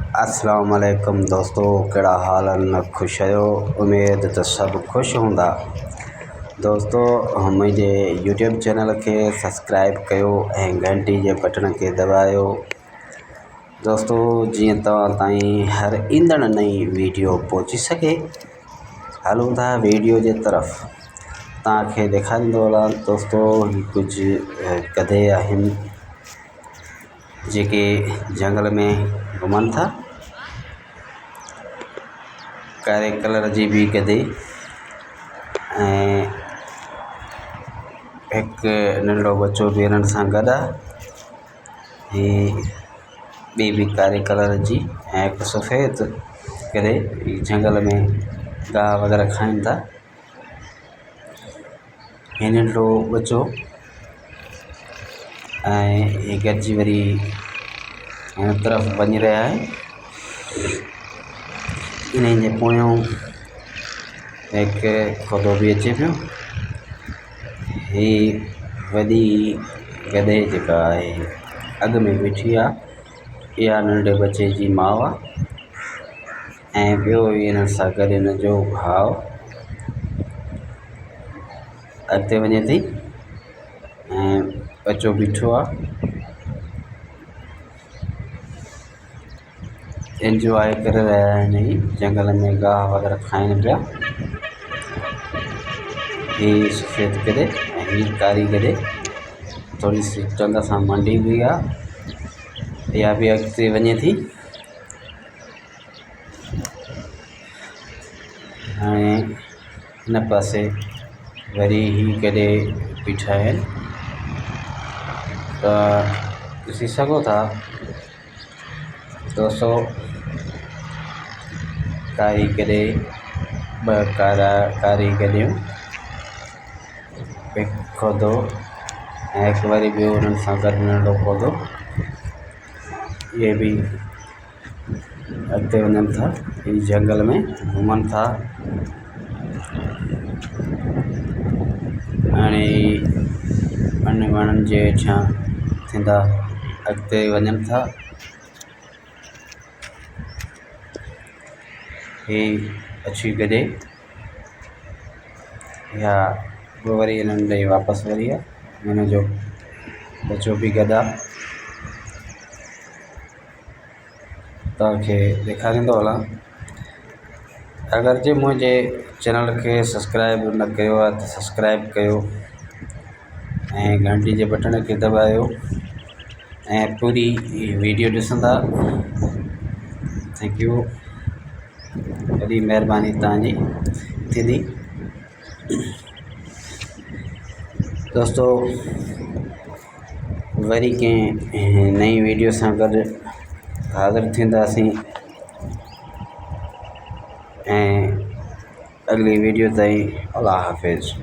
अस्सलाम वालेकुम दोस्तों, कड़ा हाल न खुश आयो। उम्मीद तो सब खुश होंदा। दोस्तों मुझे यूट्यूब चैनल के सब्सक्राइब कयो ऐं घंटी के बटन के दबायो। दोस्तों जी ताईं हर ईंदड़ नई वीडियो पहुंची सके। हलूं था वीडियो के तरफ तव्हांखे ॾेखारींदो हलां। दोस्तों कुछ गधे आहिनि जेके जंगल में घुमन था। कारे कलर जी भी गधे ऐं एक नंढो बच्चो भी हिननि सां गॾु आहे। ॿी भी कारे कलर जी ऐं हिकु सफ़ेद गधे जंगल में गाह वग़ैरह खाइनि था। हीउ नंढो बच्चो ऐं हीअ गॾिजी वरी हिन तरफ़ वञी रहिया आहिनि। इन्हनि जे पोयों हिकु खोतो भी अचे पियो। हीअ वॾी गधे जेका आहे अॻु में बीठी आहे, इहा नंढे बच्चे जी माउ आहे ऐं ॿियो हिन सां गॾु हिन जो भाउ अॻिते वञे थी ऐं बच्चो बीठो आहे। एंजॉय करे रहिया आहिनि जंगल में गाह वग़ैरह खाइनि पिया। हीअ सफ़ेद गधे ऐं हीअ कारी गधे थोड़ी सी टंग सां मंडी हुई आहे। इहा भी अॻिते वञे थी। हाणे हिन पासे वरी ही गधे बीठा आहिनि त ॾिसी सघो था दोस्तों। कारी गधे ॿ कारी गधेयूं, हिकु खोतो ऐं हिकु वरी ॿियो हुननि सां गॾु नंढो खोतो। इहे भी अॻिते वञनि था, हीअ जंगल में घुमनि था। हाणे वणनि जे हेठां थींदा अॻिते वञनि था। हीअ अछी गधे या वरी हिननि ॾे वापसि वरी आहे। हिन जो बच्चो भी गॾु आहे। तव्हांखे ॾेखारींदो हलां। अगरि जे मुंहिंजे चैनल खे सब्सक्राइब न कयो आहे त सब्सक्राइब कयो ऐं घंटी जे बटन खे दबायो ऐं पूरी वीडियो ॾिसंदा। थैंक यू, वॾी महिरबानी तव्हांजी थींदी। दोस्तों वरी कंहिं नई वीडियो सां गॾु हाज़िर थींदासीं ऐं अगली वीडियो ताईं अल्लाह हाफ़िज़।